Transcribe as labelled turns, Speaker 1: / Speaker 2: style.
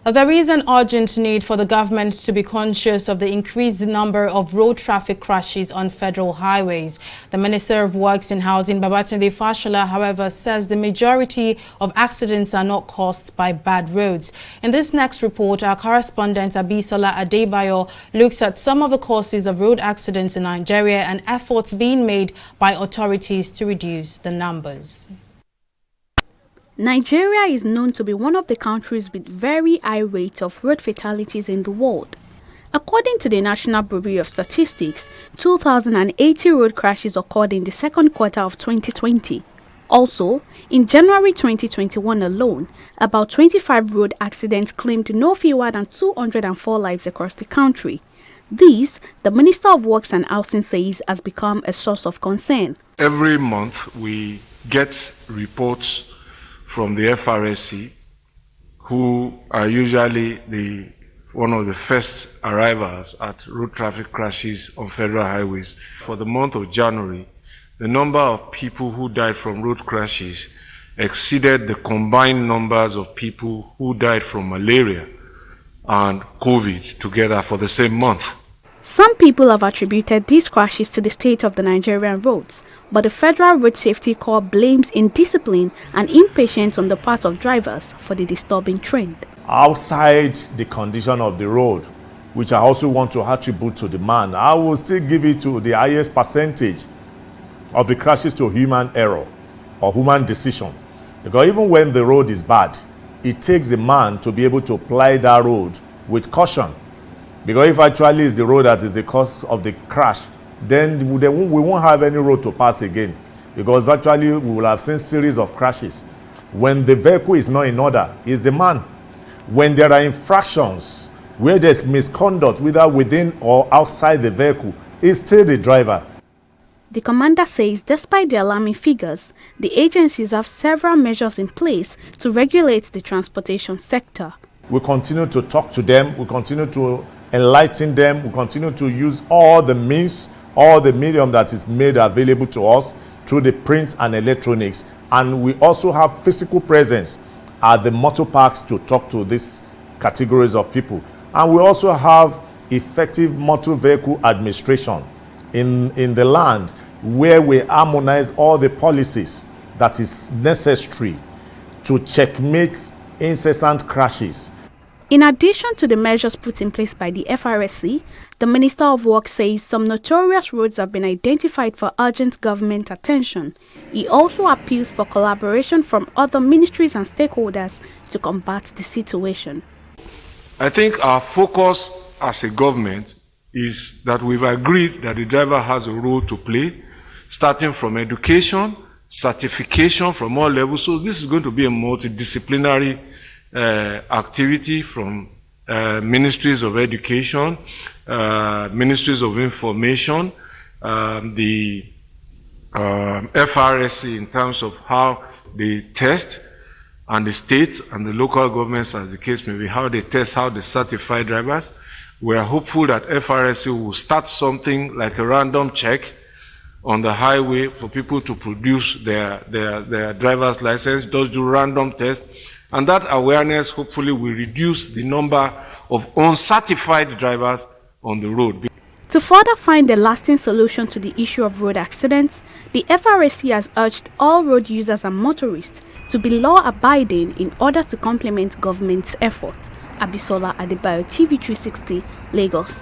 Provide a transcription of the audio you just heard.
Speaker 1: There is an urgent need for the government to be conscious of the increased number of road traffic crashes on federal highways. The Minister of Works and Housing, Babatunde Fashola, however, says the majority of accidents are not caused by bad roads. In this next report, our correspondent Abisola Adebayo looks at some of the causes of road accidents in Nigeria and efforts being made by authorities to reduce the numbers.
Speaker 2: Nigeria is known to be one of the countries with very high rates of road fatalities in the world. According to the National Bureau of Statistics, 2,080 road crashes occurred in the second quarter of 2020. Also, in January 2021 alone, about 25 road accidents claimed no fewer than 204 lives across the country. This, the Minister of Works and Housing says, has become a source of concern.
Speaker 3: Every month we get reports from the FRSC, who are usually one of the first arrivals at road traffic crashes on federal highways. For the month of January, the number of people who died from road crashes exceeded the combined numbers of people who died from malaria and COVID together for the same month.
Speaker 2: Some people have attributed these crashes to the state of the Nigerian roads, but the Federal Road Safety Corps blames indiscipline and impatience on the part of drivers for the disturbing trend.
Speaker 4: Outside the condition of the road, which I also want to attribute to the man, I will still give it to the highest percentage of the crashes to human error or human decision. Because even when the road is bad, it takes the man to be able to apply that road with caution. Because if actually it's the road that is the cause of the crash, then we won't have any road to pass again, because virtually we will have seen series of crashes. When the vehicle is not in order, it's the man. When there are infractions, where there's misconduct, whether within or outside the vehicle, it's still the driver.
Speaker 2: The commander says despite the alarming figures, the agencies have several measures in place to regulate the transportation sector.
Speaker 4: We continue to talk to them, we continue to enlighten them, we continue to use all the means, all the medium that is made available to us through the print and electronics. And we also have physical presence at the motor parks to talk to these categories of people. And we also have effective motor vehicle administration in the land, where we harmonize all the policies that is necessary to checkmate incessant crashes.
Speaker 2: In addition to the measures put in place by the FRSC, the Minister of Work says some notorious roads have been identified for urgent government attention. He also appeals for collaboration from other ministries and stakeholders to combat the situation.
Speaker 3: I think our focus as a government is that we've agreed that the driver has a role to play, starting from education, certification from all levels. So this is going to be a multidisciplinary activity from ministries of education, ministries of information, the FRSC in terms of how they test, and the states and the local governments, as the case may be, how they test, how they certify drivers. We are hopeful that FRSC will start something like a random check on the highway for people to produce their driver's license, just do random tests. And that awareness hopefully will reduce the number of uncertified drivers on the road.
Speaker 2: To further find a lasting solution to the issue of road accidents, the FRSC has urged all road users and motorists to be law-abiding in order to complement government's efforts. Abisola Adebayo, TV 360, Lagos.